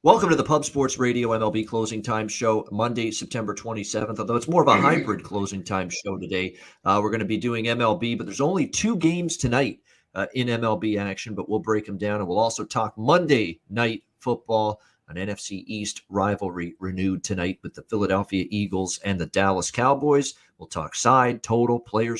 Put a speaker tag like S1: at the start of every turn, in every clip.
S1: Welcome to the Pub Sports Radio MLB Closing Time Show, Monday, September 27th, although it's more of a hybrid closing time show today. We're going to be doing MLB, but there's only two games tonight in MLB action, but we'll break them down, and we'll also talk Monday Night Football, an NFC East rivalry renewed tonight with the Philadelphia Eagles and the Dallas Cowboys. We'll talk side, total, player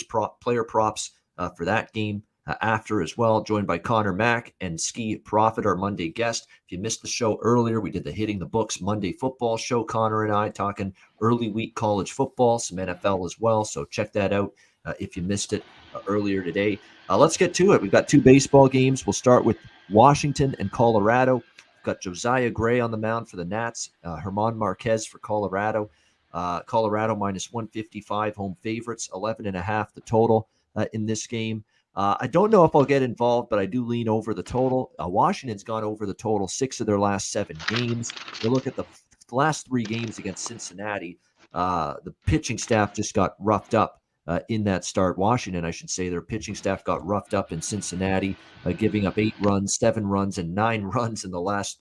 S1: props for that game. After as well, joined by Conor Mac and Skee Profit, our Monday guest. If you missed the show earlier, we did the Hitting the Books Monday football show, Conor and I talking early week college football, some NFL as well, so check that out if you missed it earlier today. Let's get to it. We've got two baseball games. We'll start with Washington and Colorado. We've got Josiah Gray on the mound for the Nats, German Marquez for Colorado. Colorado minus 155 home favorites, 11.5 the total in this game. I don't know if I'll get involved, but I do lean over the total. Washington's gone over the total 6 of their last 7 games. You look at the last 3 games against Cincinnati, the pitching staff just got roughed up in that start. Washington, I should say, their pitching staff got roughed up in Cincinnati, giving up 8 runs, 7 runs, and 9 runs in the last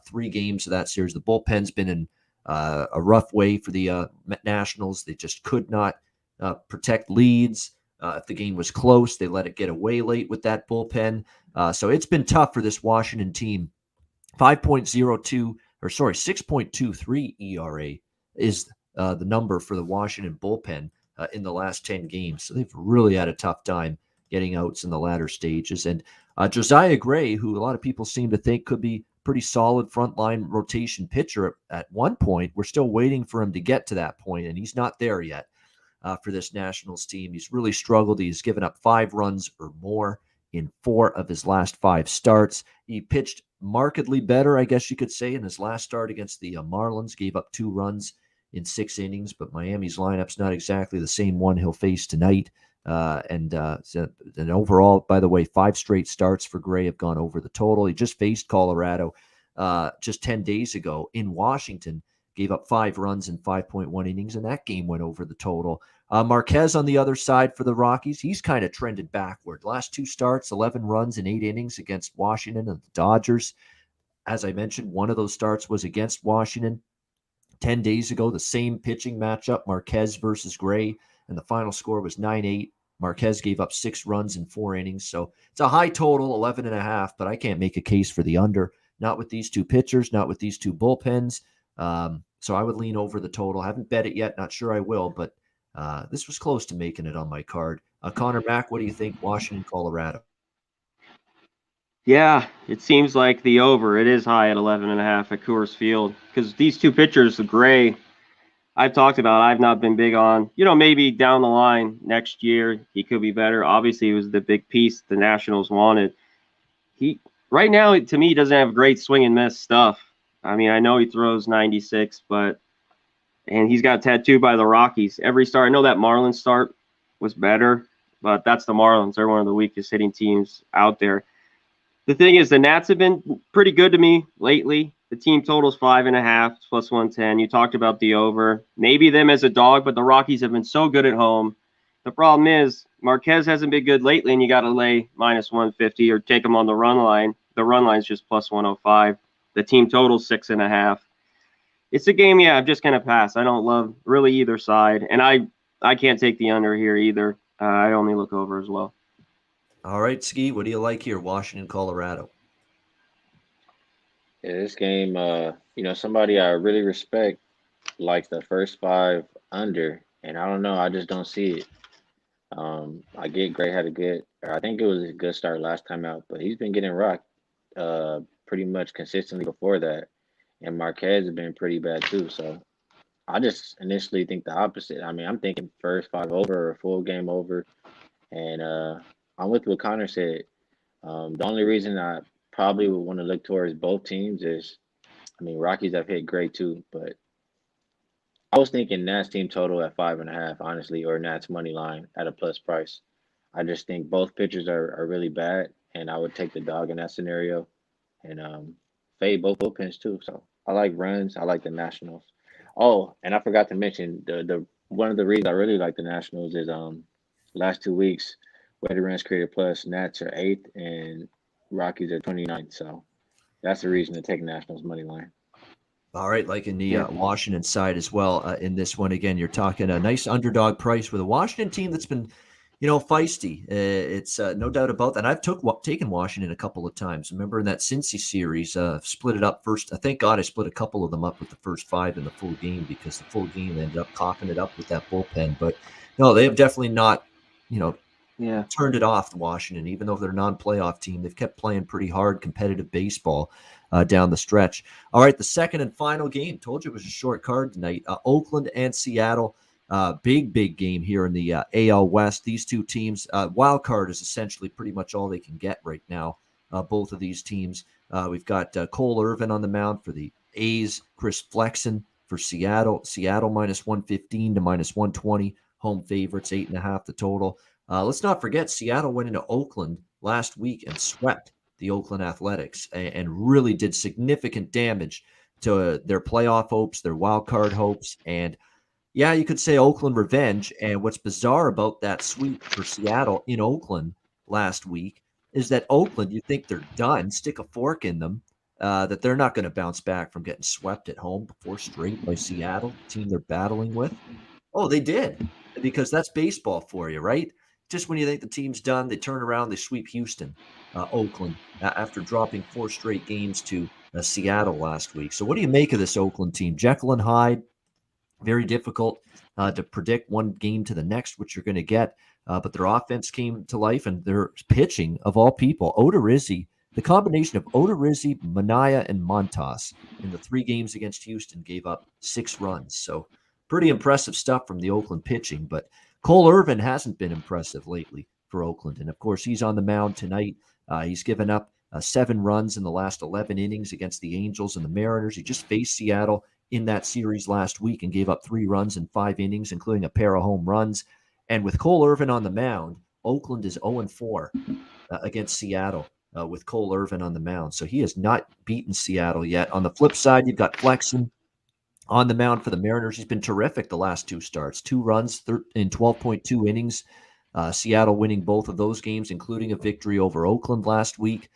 S1: 3 games of that series. The bullpen's been in a rough way for the Nationals. They just could not protect leads. If the game was close, they let it get away late with that bullpen. So it's been tough for this Washington team. 6.23 ERA is the number for the Washington bullpen in the last 10 games. So they've really had a tough time getting outs in the latter stages. And Josiah Gray, who a lot of people seem to think could be pretty solid frontline rotation pitcher at one point, we're still waiting for him to get to that point, and he's not there yet. For this Nationals team. He's really struggled. He's given up 5 runs or more in 4 of his last 5 starts. He pitched markedly better, I guess you could say, in his last start against the Marlins. Gave up 2 runs in 6 innings, but Miami's lineup's not exactly the same one he'll face tonight. And overall, by the way, 5 straight starts for Gray have gone over the total. He just faced Colorado just 10 days ago in Washington. Gave up 5 runs in 5.1 innings, and that game went over the total. Marquez on the other side for the Rockies, he's kind of trended backward. Last 2 starts, 11 runs in 8 innings against Washington and the Dodgers. As I mentioned, one of those starts was against Washington 10 days ago, the same pitching matchup, Marquez versus Gray, and the final score was 9-8. Marquez gave up 6 runs in 4 innings, so it's a high total, 11.5, but I can't make a case for the under. Not with these 2 pitchers, not with these 2 bullpens. So I would lean over the total. Haven't bet it yet. Not sure I will, but this was close to making it on my card. Conor Mac, what do you think? Washington, Colorado.
S2: Yeah, it seems like the over. It is high at 11.5 at Coors Field because these 2 pitchers, the Gray, I've talked about. I've not been big on. Maybe down the line next year he could be better. Obviously, he was the big piece the Nationals wanted. Right now, to me, he doesn't have great swing and miss stuff. I mean, I know he throws 96, and he's got tattooed by the Rockies. Every start, I know that Marlins start was better, but that's the Marlins. They're one of the weakest hitting teams out there. The thing is, the Nats have been pretty good to me lately. The team total's 5.5 plus 110. You talked about the over. Maybe them as a dog, but the Rockies have been so good at home. The problem is Marquez hasn't been good lately, and you got to lay minus 150 or take him on the run line. The run line's just plus 105. The team total's 6.5. It's a game, I'm just going to pass. I don't love really either side. And I can't take the under here either. I only look over as well.
S1: All right, Skee, what do you like here? Washington, Colorado.
S3: Yeah, this game, somebody I really respect likes the first 5 under, and I don't know, I just don't see it. I get Gray had I think it was a good start last time out, but he's been getting rocked pretty much consistently before that. And Marquez has been pretty bad too. So I just initially think the opposite. I mean, I'm thinking first 5 over or full game over. And I'm with what Connor said. The only reason I probably would want to look towards both teams is, I mean, Rockies have hit great too, but I was thinking Nats team total at 5.5, honestly, or Nats money line at a plus price. I just think both pitchers are really bad, and I would take the dog in that scenario and fade both bullpens too. So I like runs. I like the Nationals. Oh, and I forgot to mention the one of the reasons I really like the Nationals is last 2 weeks, weighted runs created plus Nats are 8th and Rockies are 29th. So that's the reason to take Nationals money line.
S1: All right, like in the
S2: Yeah.
S1: Washington side as well. In this one, again, you're talking a nice underdog price with a Washington team that's been, feisty. It's no doubt about that. I've taken Washington a couple of times. Remember in that Cincy series, split it up first. Thank God I split a couple of them up with the first five in the full game because the full game ended up coughing it up with that bullpen. But no, they have definitely not, you know,
S2: Yeah.
S1: turned it off, Washington, even though they're a non-playoff team. They've kept playing pretty hard, competitive baseball down the stretch. All right, the second and final game. Told you it was a short card tonight. Oakland and Seattle. Big game here in the AL West. These two teams, wild card is essentially pretty much all they can get right now. Both of these teams. We've got Cole Irvin on the mound for the A's, Chris Flexen for Seattle. Seattle minus 115 to minus 120. Home favorites, 8.5 the total. Let's not forget, Seattle went into Oakland last week and swept the Oakland Athletics and really did significant damage to their playoff hopes, their wild card hopes. And yeah, you could say Oakland revenge. And what's bizarre about that sweep for Seattle in Oakland last week is that Oakland, you think they're done, stick a fork in them, that they're not going to bounce back from getting swept at home 4 straight by Seattle, the team they're battling with. Oh, they did, because that's baseball for you, right? Just when you think the team's done, they turn around, they sweep Houston, Oakland, after dropping 4 straight games to Seattle last week. So, what do you make of this Oakland team? Jekyll and Hyde, very difficult to predict one game to the next, which you're going to get. But their offense came to life, and their pitching, of all people, Odorizzi, the combination of Odorizzi, Manaea, and Montas in the 3 games against Houston gave up 6 runs. So pretty impressive stuff from the Oakland pitching. But Cole Irvin hasn't been impressive lately for Oakland. And of course, he's on the mound tonight. He's given up 7 runs in the last 11 innings against the Angels and the Mariners. He just faced Seattle in that series last week and gave up 3 runs in 5 innings, including a pair of home runs. And with Cole Irvin on the mound, Oakland is 0-4 against Seattle with Cole Irvin on the mound. So he has not beaten Seattle yet. On the flip side, you've got Flexen on the mound for the Mariners. He's been terrific the last 2 starts. 2 runs in 12.2 innings. Seattle winning both of those games, including a victory over Oakland last week.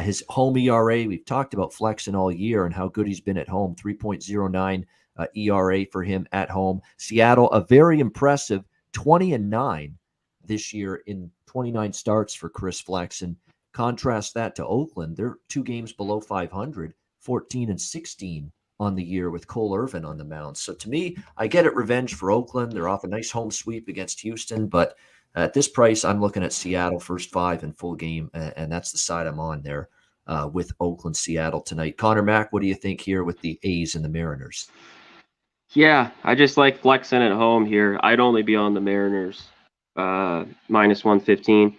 S1: His home ERA, we've talked about Flexen all year and how good he's been at home, 3.09 ERA for him at home. Seattle, a very impressive 20-9 this year in 29 starts for Chris Flexen. Contrast that to Oakland. They're 2 games below 500, 14-16 on the year with Cole Irvin on the mound. So to me, I get it, revenge for Oakland. They're off a nice home sweep against Houston, but at this price, I'm looking at Seattle first 5 in full game, and that's the side I'm on there with Oakland, Seattle tonight. Conor Mac, what do you think here with the A's and the Mariners?
S2: Yeah, I just like flexing at home here. I'd only be on the Mariners minus 115.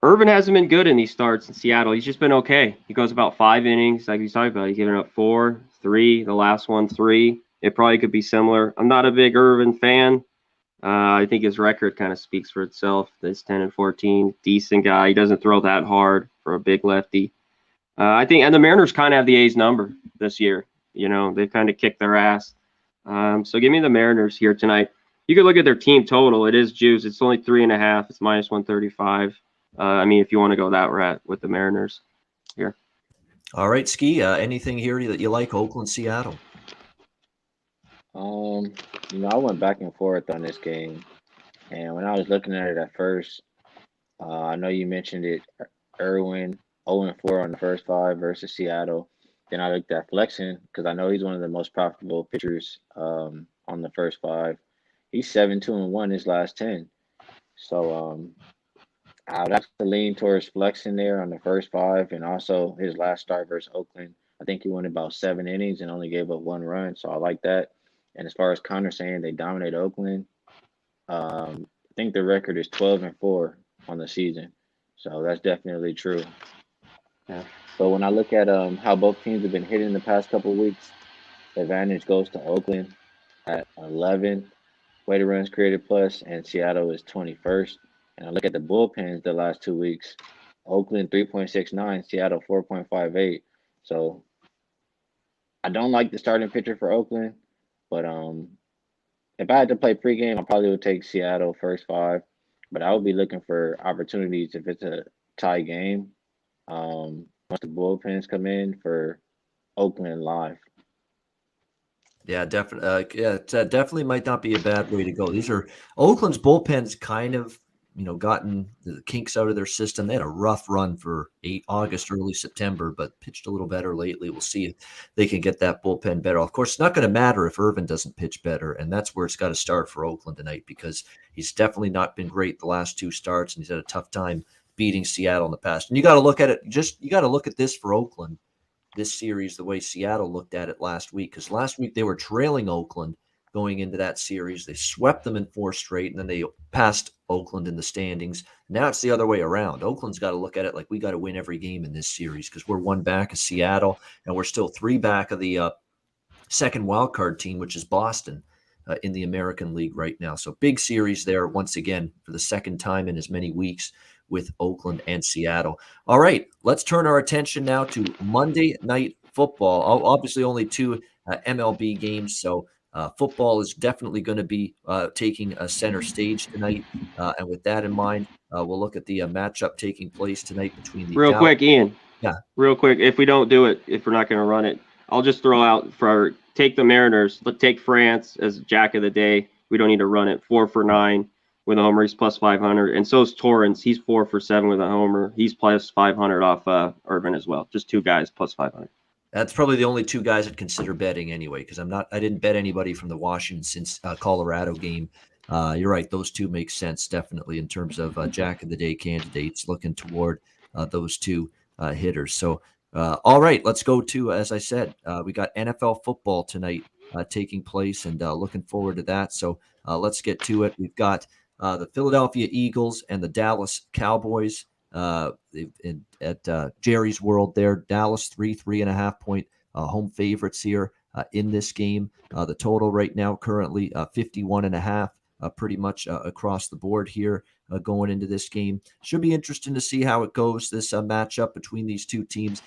S2: Irvin hasn't been good in these starts in Seattle. He's just been okay. He goes about 5 innings, like he's talking about. He's given up 4, 3, the last one 3. It probably could be similar. I'm not a big Irvin fan. I think his record kind of speaks for itself. This 10-14, decent guy. He doesn't throw that hard for a big lefty. I think, and the Mariners kind of have the A's number this year. You know, they've kind of kicked their ass. So give me the Mariners here tonight. You could look at their team total. It is juice. It's only 3.5. It's minus 135. I mean, if you want to go that route with the Mariners here.
S1: All right, Skee, anything here that you like, Oakland, Seattle?
S3: I went back and forth on this game, and when I was looking at it at first, I know you mentioned it, Irwin 0-4 on the first 5 versus Seattle. Then I looked at Flexen because I know he's one of the most profitable pitchers on the first 5. He's 7-2-1 his last 10. So I would have to lean towards Flexen there on the first 5, and also his last start versus Oakland. I think he went about 7 innings and only gave up 1 run, so I like that. And as far as Connor saying they dominate Oakland, I think the record is 12-4 on the season, so that's definitely true.
S2: Yeah.
S3: But when I look at how both teams have been hitting the past couple of weeks, the advantage goes to Oakland at 11 weighted runs created plus, and Seattle is 21st. And I look at the bullpens the last 2 weeks, Oakland 3.69, Seattle 4.58. So I don't like the starting pitcher for Oakland, but if I had to play pregame, I probably would take Seattle first 5. But I would be looking for opportunities if it's a tie game. Once the bullpens come in for Oakland live.
S1: Yeah, definitely. Definitely might not be a bad way to go. These are Oakland's bullpen's kind of, gotten the kinks out of their system. They had a rough run for August, early September, but pitched a little better lately. We'll see if they can get that bullpen better. Of course, it's not going to matter if Irvin doesn't pitch better, and that's where it's got to start for Oakland tonight because he's definitely not been great the last two starts, and he's had a tough time beating Seattle in the past. And you got to look at it. You got to look at this for Oakland, this series the way Seattle looked at it last week, because last week they were trailing Oakland going into that series. They swept them in four straight, and then they passed Oakland in the standings. Now it's the other way around. Oakland's got to look at it like we got to win every game in this series because we're one back of Seattle, and we're still three back of the second wild card team, which is Boston. In the American League right now. So big series there once again for the second time in as many weeks with Oakland and Seattle. All right, let's turn our attention now to Monday Night Football. Obviously only two MLB games, so football is definitely going to be taking a center stage tonight. And with that in mind, we'll look at the matchup taking place tonight between the
S2: Real quick, Ian.
S1: Yeah.
S2: Real quick, if we don't do it, if we're not going to run it, I'll just throw out take the Mariners, but take France as Jack of the day. We don't need to run it. 4 for 9 with a homer. He's plus 500. And so is Torrens. He's 4 for 7 with a homer. He's plus 500 off Irvin as well. Just two guys plus 500.
S1: That's probably the only two guys I'd consider betting anyway, because I didn't bet anybody from the Washington since Colorado game. You're right; those two make sense definitely in terms of Jack of the Day candidates. Looking toward those two hitters. So, all right, let's go to, as I said, we got NFL football tonight taking place, and looking forward to that. So let's get to it. We've got the Philadelphia Eagles and the Dallas Cowboys. At Jerry's World there, Dallas 3.5 point home favorites here in this game. The total right now currently 51.5, pretty much across the board here going into this game. Should be interesting to see how it goes, this matchup between these two teams.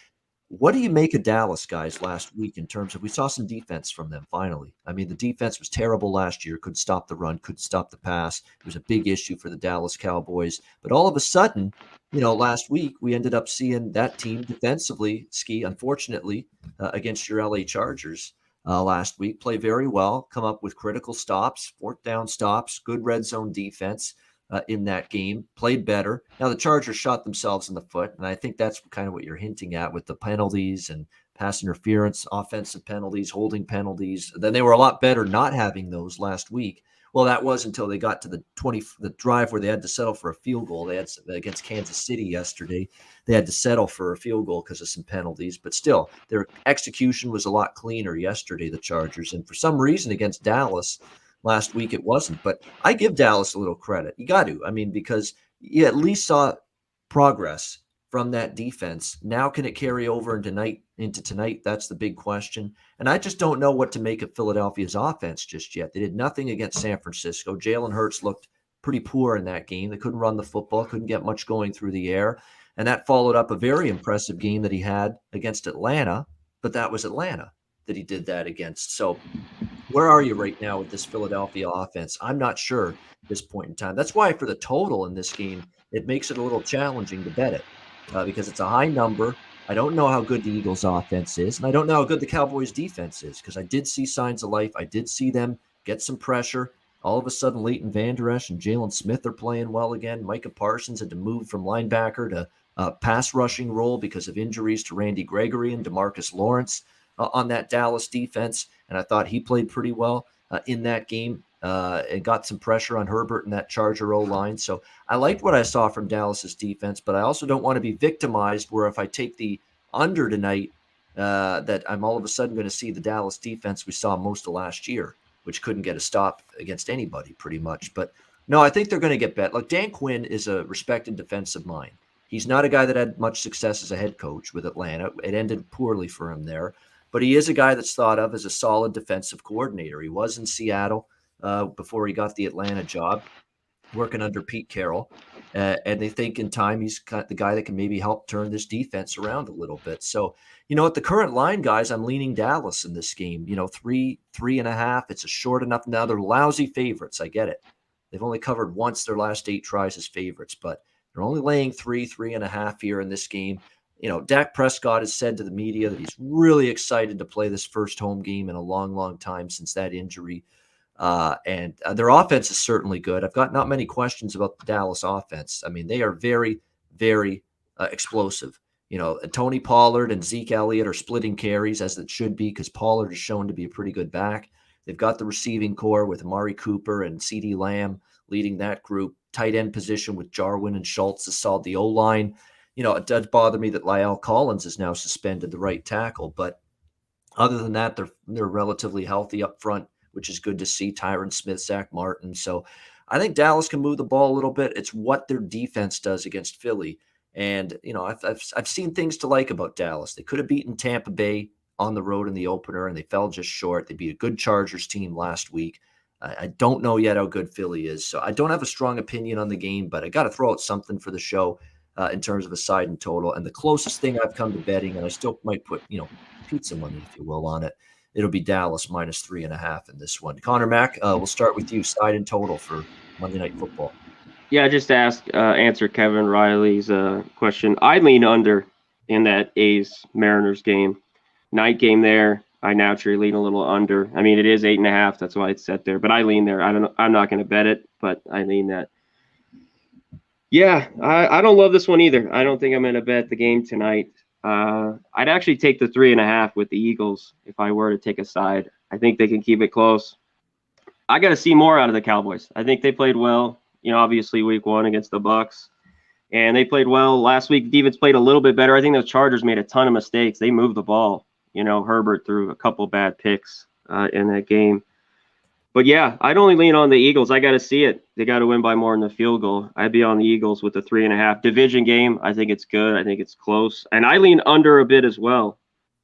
S1: What do you make of Dallas, guys, last week in terms of, we saw some defense from them finally. I mean, the defense was terrible last year, couldn't stop the run, couldn't stop the pass. It was a big issue for the Dallas Cowboys. But all of a sudden, last week we ended up seeing that team defensively, Skee, unfortunately, against your LA Chargers last week, play very well, come up with critical stops, fourth down stops, good red zone defense. In that game, played better. Now the Chargers shot themselves in the foot, and I think that's kind of what you're hinting at with the penalties and pass interference, offensive penalties, holding penalties. Then they were a lot better not having those last week. Well, that was until they got to the drive where they had to settle for a field goal. They had against Kansas City yesterday. They had to settle for a field goal because of some penalties, but still, their execution was a lot cleaner yesterday, the Chargers. And for some reason against Dallas last week it wasn't, but I give Dallas a little credit. You got to, because you at least saw progress from that defense. Now can it carry over into tonight? That's the big question. And I just don't know what to make of Philadelphia's offense just yet. They did nothing against San Francisco. Jalen Hurts looked pretty poor in that game. They couldn't run the football, couldn't get much going through the air. And that followed up a very impressive game that he had against Atlanta, but that was Atlanta that he did that against. So where are you right now with this Philadelphia offense? I'm not sure at this point in time. That's why for the total in this game, it makes it a little challenging to bet it because it's a high number. I don't know how good the Eagles offense is, and I don't know how good the Cowboys defense is because I did see signs of life. I did see them get some pressure. All of a sudden, Leighton Vander Esch and Jalen Smith are playing well again. Micah Parsons had to move from linebacker to pass rushing role because of injuries to Randy Gregory and DeMarcus Lawrence on that Dallas defense. And I thought he played pretty well in that game and got some pressure on Herbert and that Charger O-line. So I liked what I saw from Dallas's defense, but I also don't want to be victimized where if I take the under tonight, that I'm all of a sudden going to see the Dallas defense we saw most of last year, which couldn't get a stop against anybody pretty much. But no, I think they're going to get bet. Look, Dan Quinn is a respected defensive mind. He's not a guy that had much success as a head coach with Atlanta. It ended poorly for him there. But he is a guy that's thought of as a solid defensive coordinator. He was in Seattle before he got the Atlanta job, working under Pete Carroll. And they think in time he's the guy that can maybe help turn this defense around a little bit. So, at the current line, guys, I'm leaning Dallas in this game. 3.5. It's a short enough. Now they're lousy favorites. I get it. They've only covered once their last 8 tries as favorites, but they're only laying 3.5 here in this game. Dak Prescott has said to the media that he's really excited to play this first home game in a long, long time since that injury. And their offense is certainly good. I've got not many questions about the Dallas offense. I mean, they are very, very explosive. Tony Pollard and Zeke Elliott are splitting carries, as it should be, because Pollard is shown to be a pretty good back. They've got the receiving core with Amari Cooper and CeeDee Lamb leading that group. Tight end position with Jarwin and Schultz is solid. The O-line, it does bother me that La'el Collins is now suspended, the right tackle. But other than that, they're relatively healthy up front, which is good to see. Tyron Smith, Zach Martin. So I think Dallas can move the ball a little bit. It's what their defense does against Philly. And, I've seen things to like about Dallas. They could have beaten Tampa Bay on the road in the opener, and they fell just short. They beat a good Chargers team last week. I don't know yet how good Philly is. So I don't have a strong opinion on the game, but I got to throw out something for the show in terms of a side and total. And the closest thing I've come to betting, and I still might put, pizza money, if you will, on it, it'll be Dallas -3.5 in this one. Conor Mac, we'll start with you. Side and total for Monday Night Football.
S2: Yeah, I just answer Kevin Riley's question. I lean under in that A's-Mariners game. Night game there, I naturally lean a little under. I mean, it is 8.5. That's why it's set there. But I lean there. I don't know. I'm not going to bet it, but I lean that. Yeah, I don't love this one either. I don't think I'm going to bet the game tonight. I'd actually take the 3.5 with the Eagles if I were to take a side. I think they can keep it close. I got to see more out of the Cowboys. I think they played well. Obviously week 1 against the Bucs, and they played well last week. Defense played a little bit better. I think those Chargers made a ton of mistakes. They moved the ball. Herbert threw a couple bad picks in that game. But yeah, I'd only lean on the Eagles. I got to see it. They got to win by more than the field goal. I'd be on the Eagles with the 3.5. Division game. I think it's good. I think it's close, and I lean under a bit as well.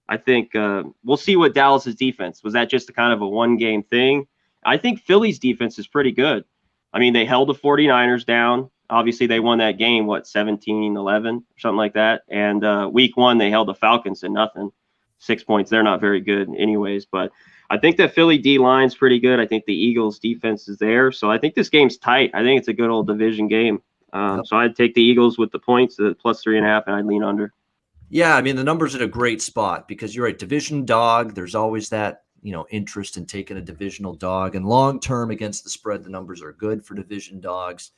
S2: I think we'll see what Dallas's defense was. That just a kind of a one-game thing. I think Philly's defense is pretty good. I mean, they held the 49ers down. Obviously, they won that game, 17-11 or something like that. And week 1, they held the Falcons to nothing. 6 points. They're not very good anyways. But I think that Philly D-line's pretty good. I think the Eagles' defense is there. So I think this game's tight. I think it's a good old division game. So I'd take the Eagles with the points, the +3.5, and I'd lean under.
S1: Yeah, I mean, the number's at a great spot because you're right. Division dog, there's always that interest in taking a divisional dog, and long term against the spread, the numbers are good for division dogs.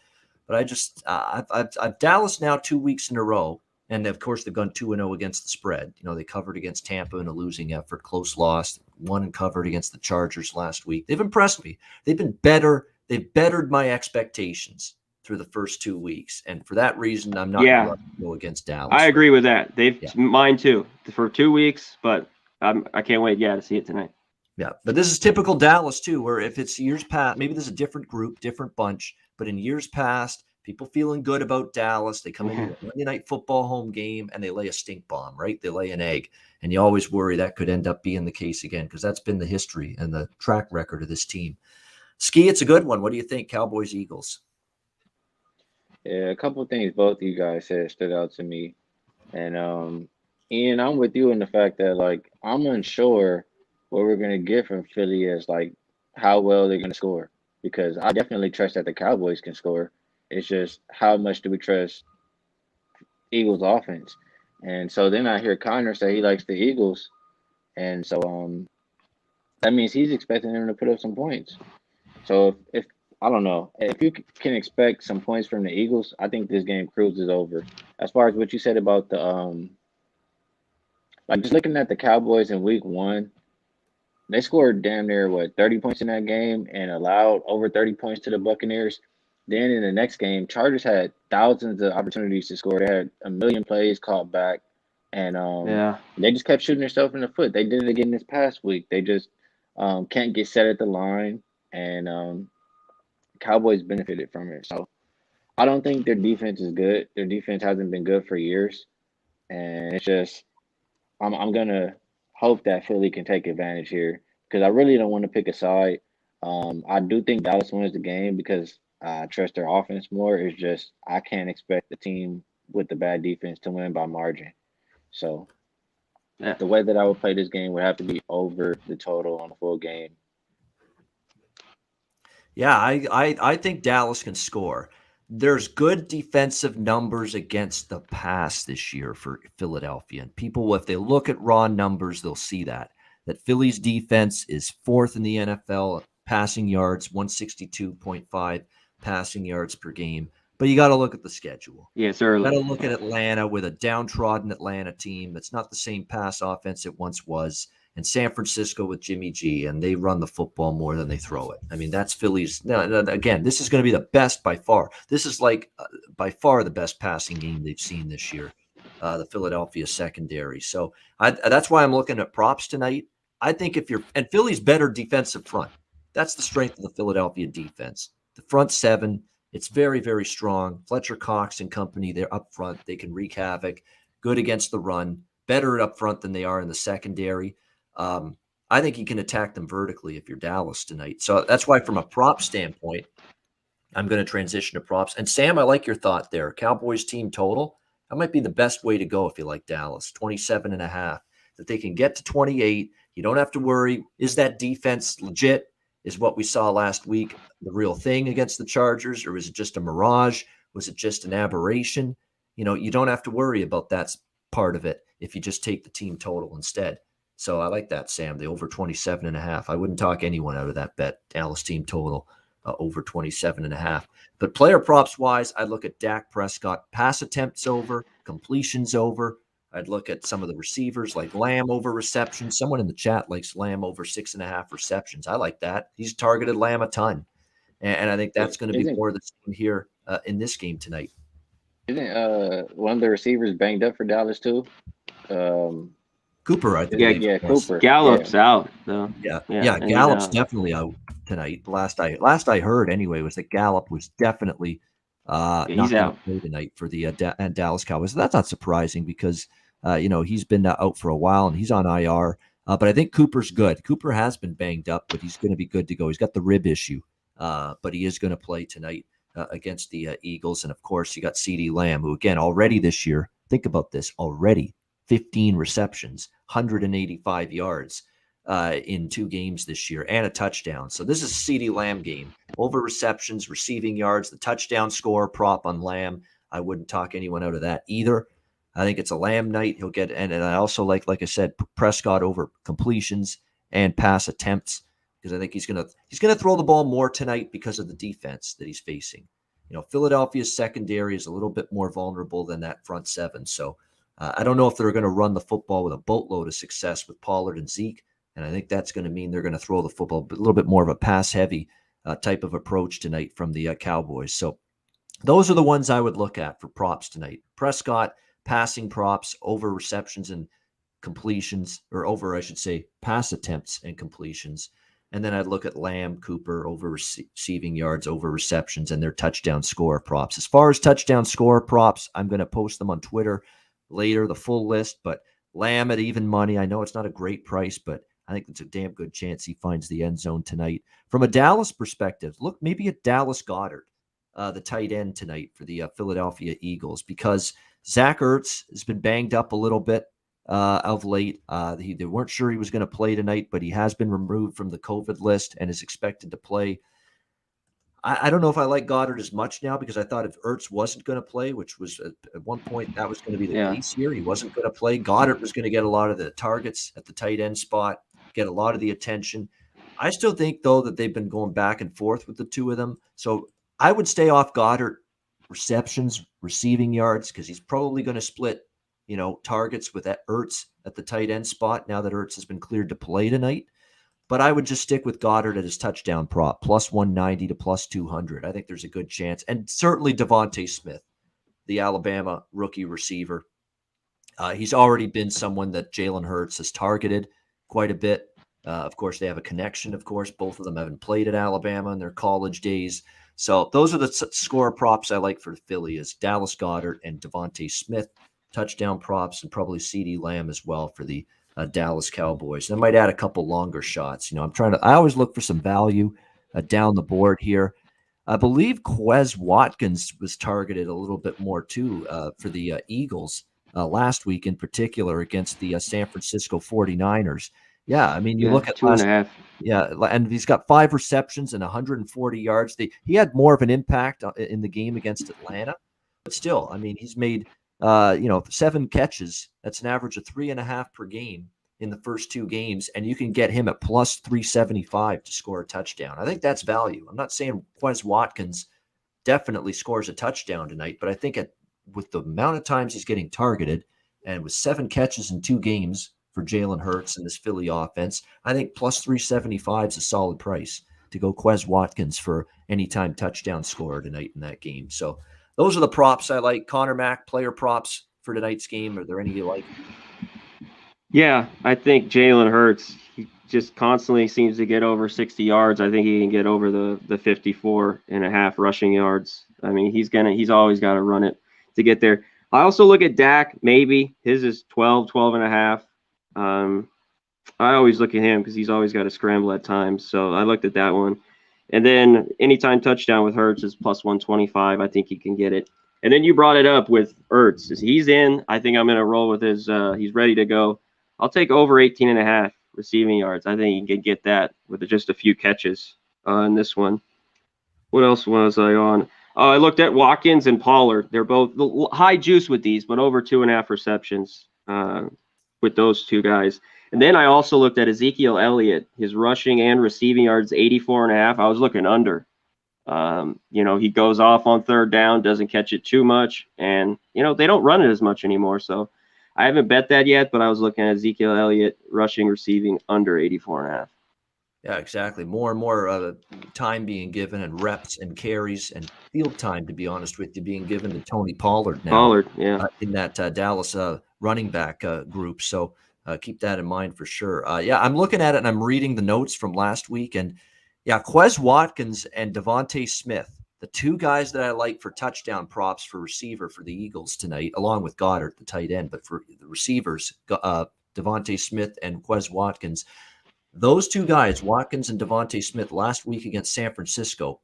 S1: But I just, I've Dallas now 2 weeks in a row, and of course they've gone 2-0 against the spread. They covered against Tampa in a losing effort, close loss, won and covered against the Chargers last week. They've impressed me. They've been better. They've bettered my expectations through the first 2 weeks, and for that reason, I'm not going to go against Dallas.
S2: I agree with that. Mine too for 2 weeks, but I can't wait. To see it tonight.
S1: Yeah, but this is typical Dallas too, where if it's years past, maybe there's a different group, different bunch, but in years past, people feeling good about Dallas, they come into a Monday Night Football home game and they lay a stink bomb, right? They lay an egg, and you always worry that could end up being the case again because that's been the history and the track record of this team. Skee, it's a good one. What do you think, Cowboys, Eagles?
S3: Yeah, a couple of things both of you guys said stood out to me. And Ian, I'm with you in the fact that I'm unsure what we're gonna get from Philly is how well they're gonna score. Because I definitely trust that the Cowboys can score. It's just how much do we trust Eagles offense? And so then I hear Connor say he likes the Eagles. And so that means he's expecting them to put up some points. So if I don't know. If you can expect some points from the Eagles, I think this game cruises over. As far as what you said about the just looking at the Cowboys in week 1, they scored damn near 30 points in that game and allowed over 30 points to the Buccaneers. Then in the next game, Chargers had thousands of opportunities to score. They had a million plays caught back, and they just kept shooting themselves in the foot. They did it again this past week. They just can't get set at the line, and Cowboys benefited from it. So I don't think their defense is good. Their defense hasn't been good for years, and it's just I'm gonna hope that Philly can take advantage here because I really don't want to pick a side. I do think Dallas wins the game because I trust their offense more. It's just I can't expect the team with the bad defense to win by margin. So the way that I would play this game would have to be over the total on the full game.
S1: Yeah, I think Dallas can score. There's good defensive numbers against the pass this year for Philadelphia. And people, if they look at raw numbers, they'll see that Philly's defense is fourth in the NFL passing yards, 162.5 passing yards per game. But you got to look at the schedule.
S2: Yeah, it's early.
S1: Got to look at Atlanta with a downtrodden Atlanta team that's not the same pass offense it once was, and San Francisco with Jimmy G, and they run the football more than they throw it. I mean, that's Philly's. No, again, this is going to be the best by far. This is like by far the best passing game they've seen this year, the Philadelphia secondary. So that's why I'm looking at props tonight. I think and Philly's better defensive front. That's the strength of the Philadelphia defense. The front seven, it's very, very strong. Fletcher Cox and company, they're up front. They can wreak havoc. Good against the run. Better up front than they are in the secondary. I think you can attack them vertically if you're Dallas tonight. So that's why, from a prop standpoint, I'm going to transition to props. And Sam, I like your thought there. Cowboys team total. That might be the best way to go if you like Dallas. 27.5. That they can get to 28. You don't have to worry. Is that defense legit? Is what we saw last week the real thing against the Chargers, or was it just a mirage? Was it just an aberration? You don't have to worry about that part of it if you just take the team total instead. So I like that, Sam, the over 27.5. I wouldn't talk anyone out of that bet. Dallas team total over 27.5. But player props wise, I'd look at Dak Prescott pass attempts over, completions over. I'd look at some of the receivers like Lamb over receptions. Someone in the chat likes Lamb over 6.5 receptions. I like that. He's targeted Lamb a ton. And I think that's going to be more the same here in this game tonight.
S3: Isn't one of the receivers banged up for Dallas too?
S1: Cooper, I think.
S3: Yeah, Cooper.
S2: Gallup's out though.
S1: Yeah, Gallup's definitely out tonight. Last I heard anyway was that Gallup was definitely not going to play tonight for the Dallas Cowboys. So that's not surprising because he's been out for a while and he's on IR. But I think Cooper's good. Cooper has been banged up, but he's going to be good to go. He's got the rib issue, but he is going to play tonight against the Eagles. And of course, you got CeeDee Lamb, who again already this year. Think about this already. 15 receptions, 185 yards in 2 games this year, and a touchdown. So this is a CeeDee Lamb game. Over receptions, receiving yards, the touchdown score prop on Lamb. I wouldn't talk anyone out of that either. I think it's a Lamb night. He'll get, and I also like I said, Prescott over completions and pass attempts because I think he's gonna throw the ball more tonight because of the defense that he's facing. Philadelphia's secondary is a little bit more vulnerable than that front seven. So I don't know if they're going to run the football with a boatload of success with Pollard and Zeke. And I think that's going to mean they're going to throw the football a little bit more of a pass-heavy type of approach tonight from the Cowboys. So those are the ones I would look at for props tonight. Prescott, passing props, over receptions and completions, or over, I should say, pass attempts and completions. And then I'd look at Lamb, Cooper, over receiving yards, over receptions, and their touchdown score props. As far as touchdown score props, I'm going to post them on Twitter later, the full list, but Lamb at even money. I know it's not a great price, but I think it's a damn good chance he finds the end zone tonight. From a Dallas perspective, look maybe at Dallas Goedert, the tight end tonight for the Philadelphia Eagles, because Zach Ertz has been banged up a little bit of late. They weren't sure he was going to play tonight, but he has been removed from the COVID list and is expected to play. I don't know if I like Goddard as much now because I thought if Ertz wasn't going to play, which was at one point that was going to be the case here, he wasn't going to play. Goddard was going to get a lot of the targets at the tight end spot, get a lot of the attention. I still think, though, that they've been going back and forth with the two of them. So I would stay off Goddard receptions, receiving yards, because he's probably going to split, targets with Ertz at the tight end spot now that Ertz has been cleared to play tonight. But I would just stick with Goddard at his touchdown prop, plus 190 to plus 200. I think there's a good chance. And certainly Devontae Smith, the Alabama rookie receiver. He's already been someone that Jalen Hurts has targeted quite a bit. Of course, they have a connection, of course. Both of them haven't played at Alabama in their college days. So those are the score props I like for Philly is Dallas Goedert and Devontae Smith, touchdown props, and probably CeeDee Lamb as well for the Dallas Cowboys. And I might add a couple longer shots. I always look for some value down the board here. I believe Quez Watkins was targeted a little bit more too for the Eagles last week in particular against the San Francisco 49ers. Yeah, I mean, you
S2: Yeah,
S1: look at
S2: two and a half.
S1: yeah, and he's got 5 receptions and 140 yards. He had more of an impact in the game against Atlanta, but still, I mean, he's made 7 catches. That's an average of 3.5 per game in the first 2 games, and you can get him at plus 375 to score a touchdown. I think that's value. I'm not saying Quez Watkins definitely scores a touchdown tonight, but I think with the amount of times he's getting targeted and with 7 catches in 2 games for Jalen Hurts and this Philly offense, I think plus 375 is a solid price to go Quez Watkins for anytime touchdown scorer tonight in that game. So those are the props I like. Conor Mac, player props for tonight's game. Are there any you like?
S2: Yeah, I think Jalen Hurts, he just constantly seems to get over 60 yards. I think he can get over the 54 and a half rushing yards. I mean, he's always got to run it to get there. I also look at Dak, maybe. His is 12 and a half. I always look at him because he's always got to scramble at times. So I looked at that one. And then anytime touchdown with Hurts is plus 125. I think he can get it. And then you brought it up with Hurts. He's in. I think I'm going to roll with his he's ready to go. I'll take over 18 and a half receiving yards. I think he can get that with just a few catches in this one. What else was I on? I looked at Watkins and Pollard. They're both high juice with these, but over 2.5 receptions with those two guys. And then I also looked at Ezekiel Elliott, his rushing and receiving yards, 84 and a half. I was looking under. He goes off on third down, doesn't catch it too much, and they don't run it as much anymore. So I haven't bet that yet, but I was looking at Ezekiel Elliott rushing, receiving under 84 and a half.
S1: Yeah, exactly. More and more time being given and reps and carries and field time, to be honest with you, being given to Tony Pollard now.
S2: Pollard, yeah.
S1: In that Dallas running back group. So keep that in mind for sure. I'm looking at it and I'm reading the notes from last week. And yeah, Quez Watkins and Devontae Smith, the 2 guys that I like for touchdown props for receiver for the Eagles tonight, along with Goddard, the tight end. But for the receivers, Devontae Smith and Quez Watkins, those 2 guys, Watkins and Devontae Smith, last week against San Francisco,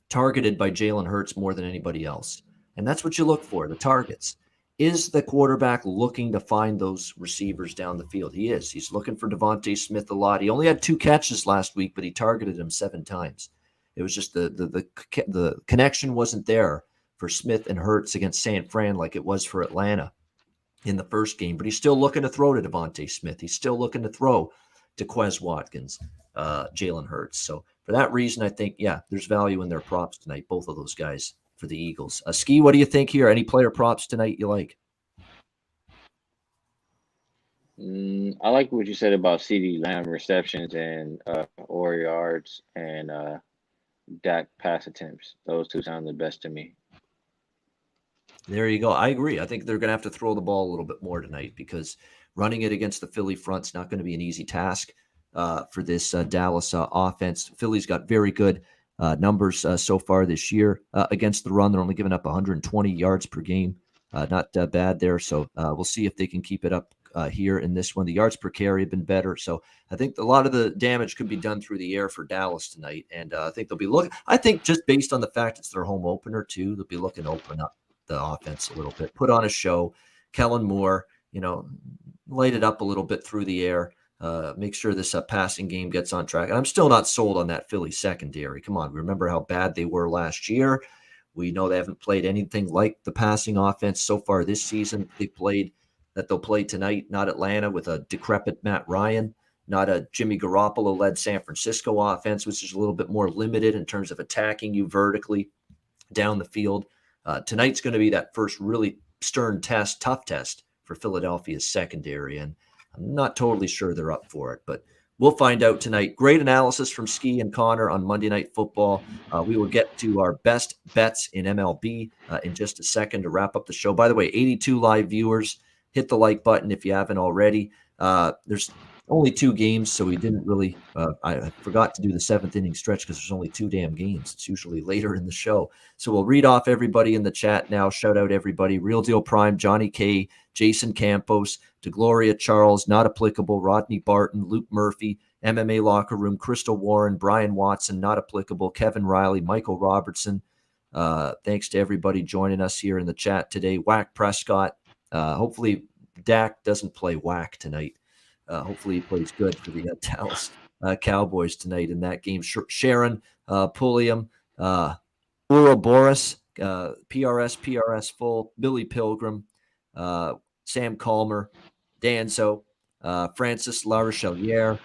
S1: targeted by Jalen Hurts more than anybody else. And that's what you look for, the targets. Is the quarterback looking to find those receivers down the field? He is. He's looking for Devontae Smith a lot. He only had 2 catches last week, but he targeted him 7 times. It was just the connection wasn't there for Smith and Hurts against San Fran like it was for Atlanta in the first game. But he's still looking to throw to Devontae Smith. He's still looking to throw to Quez Watkins, Jalen Hurts. So for that reason, I think, there's value in their props tonight, both of those guys for the Eagles. Skee, what do you think here? Any player props tonight you like?
S3: I like what you said about CeeDee Lamb receptions and or yards and Dak pass attempts. Those 2 sound the best to me.
S1: There you go. I agree. I think they're going to have to throw the ball a little bit more tonight because running it against the Philly front's not going to be an easy task for this Dallas offense. Philly's got very good numbers so far this year against the run. They're only giving up 120 yards per game. Not bad there. So we'll see if they can keep it up here in this one. The yards per carry have been better. So I think a lot of the damage could be done through the air for Dallas tonight. And I think they'll be looking. I think just based on the fact it's their home opener too, they'll be looking to open up the offense a little bit, put on a show. Kellen Moore, light it up a little bit through the air. Make sure this passing game gets on track. And I'm still not sold on that Philly secondary. Come on, remember how bad they were last year. We know they haven't played anything like the passing offense so far this season. They'll play tonight, not Atlanta with a decrepit Matt Ryan, not a Jimmy Garoppolo-led San Francisco offense, which is a little bit more limited in terms of attacking you vertically down the field. Tonight's going to be that first really stern test, tough test for Philadelphia's secondary, and I'm not totally sure they're up for it, but we'll find out tonight. Great analysis from Skee and Conor on Monday Night Football. We will get to our best bets in MLB in just a second to wrap up the show. By the way, 82 live viewers. Hit the like button if you haven't already. There's only 2 games, so we didn't really I forgot to do the 7th inning stretch because there's only 2 damn games. It's usually later in the show. So we'll read off everybody in the chat now. Shout out everybody. Real Deal Prime, Johnny K, Jason Campos, DeGloria Charles, Not Applicable, Rodney Barton, Luke Murphy, MMA Locker Room, Crystal Warren, Brian Watson, Not Applicable, Kevin Riley, Michael Robertson. Thanks to everybody joining us here in the chat today. Whack Prescott. Hopefully Dak doesn't play whack tonight. Hopefully he plays good for the Dallas Cowboys tonight in that game. Sharon Pulliam, Ouroboros, PRS full, Billy Pilgrim, Sam Calmer, Danzo, Francis Larocheliere,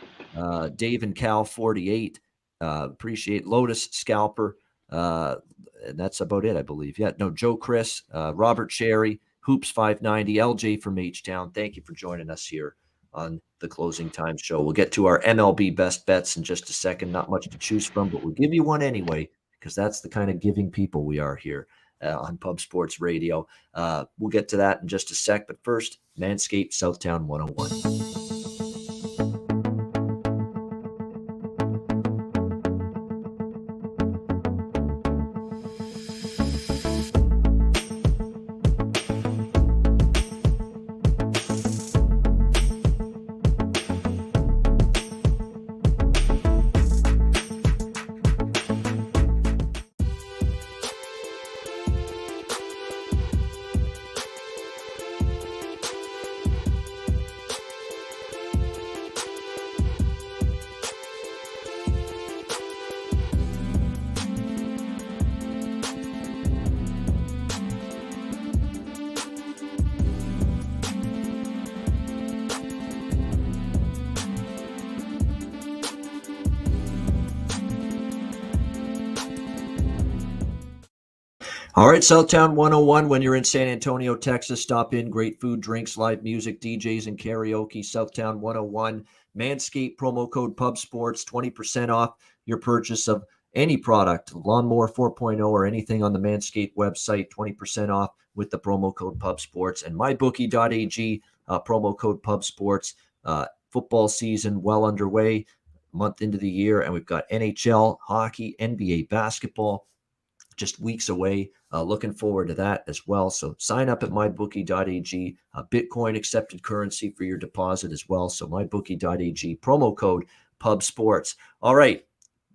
S1: Dave and Cal 48. Appreciate Lotus Scalper. And that's about it, I believe. Yeah, no, Joe Chris, Robert Cherry, Hoops 590, LJ from H-Town. Thank you for joining us here on the Closing Time Show. We'll get to our MLB best bets in just a second. Not much to choose from, but we'll give you one anyway, because that's the kind of giving people we are here on Pub Sports Radio. We'll get to that in just a sec, but first, Manscaped Southtown 101. All right, Southtown 101. When you're in San Antonio, Texas, stop in. Great food, drinks, live music, DJs, and karaoke. Southtown 101. Manscaped promo code PubSports, 20% off your purchase of any product, Lawnmower 4.0 or anything on the Manscaped website, 20% off with the promo code PubSports. And mybookie.ag, promo code PubSports. Football season well underway, month into the year, and we've got NHL, hockey, NBA basketball just weeks away. Looking forward to that as well. So sign up at mybookie.ag. Bitcoin accepted currency for your deposit as well. So mybookie.ag, promo code PubSports. All right,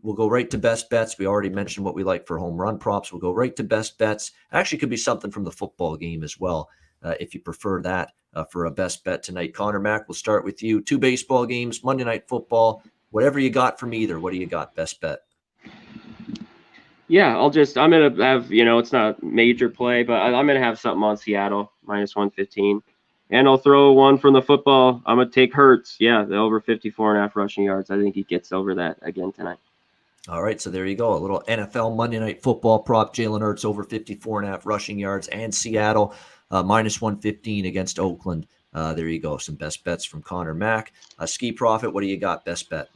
S1: we'll go right to best bets. We already mentioned what we like for home run props. We'll go right to best bets. Actually, could be something from the football game as well, if you prefer that for a best bet tonight. Conor Mac, we'll start with you. 2 baseball games, Monday Night Football. Whatever you got from either, what do you got? Best bet.
S2: Yeah, I'm going to have, it's not major play, but I'm going to have something on Seattle, -115. And I'll throw one from the football. I'm going to take Hurts. Yeah, the over 54.5 rushing yards. I think he gets over that again tonight.
S1: All right, so there you go. A little NFL Monday Night Football prop. Jalen Hurts over 54.5 rushing yards, and Seattle -115 against Oakland. There you go. Some best bets from Conor Mac. Skee Profit, what do you got? Best bet.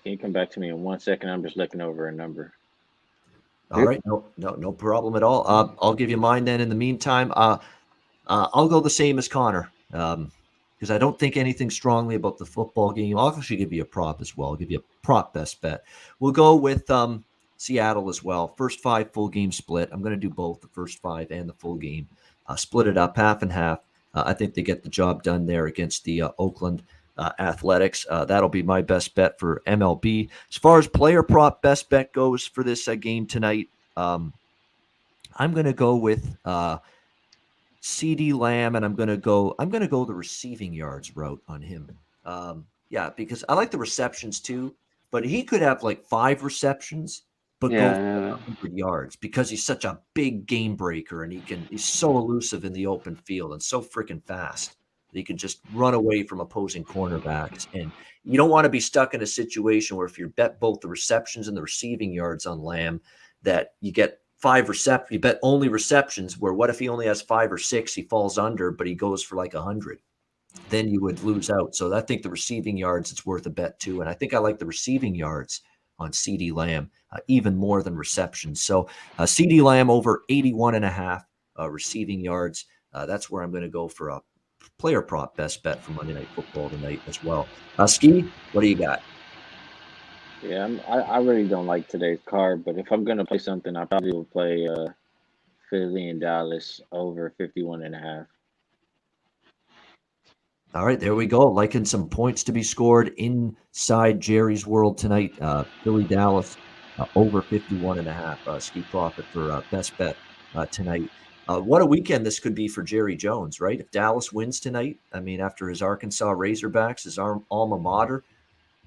S3: Can you come back to me in 1 second? I'm just looking over a number.
S1: All right, no problem at all. I'll give you mine then. In the meantime, I'll go the same as Connor, because I don't think anything strongly about the football game. I'll actually give you a prop as well. I'll give you a prop best bet. We'll go with Seattle as well. First 5 full game split. I'm going to do both, the first 5 and the full game. Split it up half and half. I think they get the job done there against the Oakland Athletics. That'll be my best bet for MLB. As far as player prop best bet goes for this game tonight, I'm going to go with CD Lamb, and I'm going to go the receiving yards route on him. Yeah, because I like the receptions too, but he could have like 5 receptions, but go for 100 yards because he's such a big game breaker, and he's so elusive in the open field and so freaking fast. He can just run away from opposing cornerbacks. And you don't want to be stuck in a situation where if you bet both the receptions and the receiving yards on Lamb, that you get 5 receptions. You bet only receptions, where what if he only has 5 or 6, he falls under, but he goes for like 100. Then you would lose out. So I think the receiving yards, it's worth a bet too. And I think I like the receiving yards on CD Lamb even more than receptions. So CD Lamb over 81.5 receiving yards. That's where I'm going to go for a player prop best bet for Monday Night Football tonight as well. Skee, what do you got?
S3: Yeah, I really don't like today's card, but if I'm going to play something, I probably will play Philly and Dallas over 51.5.
S1: All right, there we go. Liking some points to be scored inside Jerry's world tonight. Philly, Dallas over 51.5. Skee Profit for best bet tonight. What a weekend this could be for Jerry Jones, right? If Dallas wins tonight, I mean, after his Arkansas Razorbacks, his alma mater,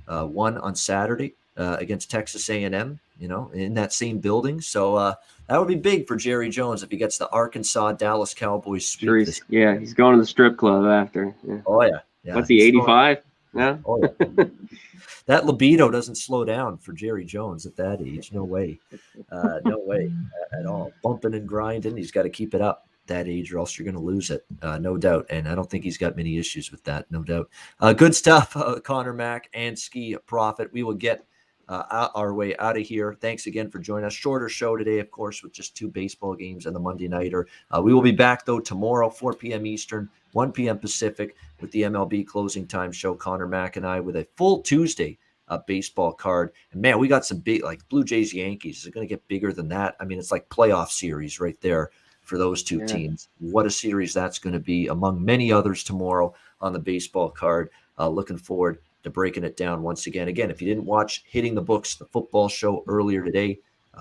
S1: won on Saturday against Texas A&M, in that same building. So that would be big for Jerry Jones if he gets the Arkansas Dallas Cowboys sweep.
S2: Sure, he's going to the strip club after. Yeah.
S1: Oh yeah.
S2: What's he, 85? Yeah.
S1: Oh yeah. That libido doesn't slow down for Jerry Jones at that age. No way. No way at all. Bumping and grinding. He's got to keep it up that age or else you're going to lose it. No doubt. And I don't think he's got many issues with that. No doubt. Good stuff, Conor Mac and Skee Profit. We will get our way out of here. Thanks again for joining us. Shorter show today, of course, with just 2 baseball games and the Monday nighter. We will be back, though, tomorrow, 4 p.m. Eastern, 1 p.m. Pacific, with the MLB closing time show. Conor Mac and I with a full Tuesday baseball card. And, man, we got some big, like Blue Jays, Yankees. Is it going to get bigger than that? I mean, it's like playoff series right there for those two teams. What a series that's going to be, among many others tomorrow on the baseball card. Looking forward to breaking it down once again. Again, if you didn't watch Hitting the Books, the football show earlier today,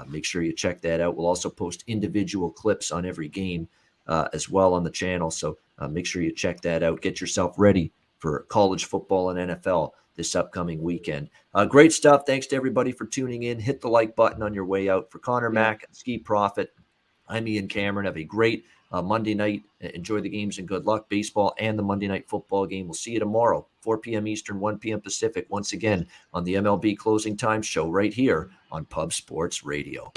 S1: make sure you check that out. We'll also post individual clips on every game as well on the channel. So make sure you check that out. Get yourself ready for college football and NFL this upcoming weekend. Great stuff. Thanks to everybody for tuning in. Hit the like button on your way out. For Conor Mac and Skee Profit, I'm Ian Cameron. Have a great Monday night. Enjoy the games and good luck. Baseball and the Monday Night Football game. We'll see you tomorrow, 4 p.m. Eastern, 1 p.m. Pacific, once again on the MLB Closing Time show right here on Pub Sports Radio.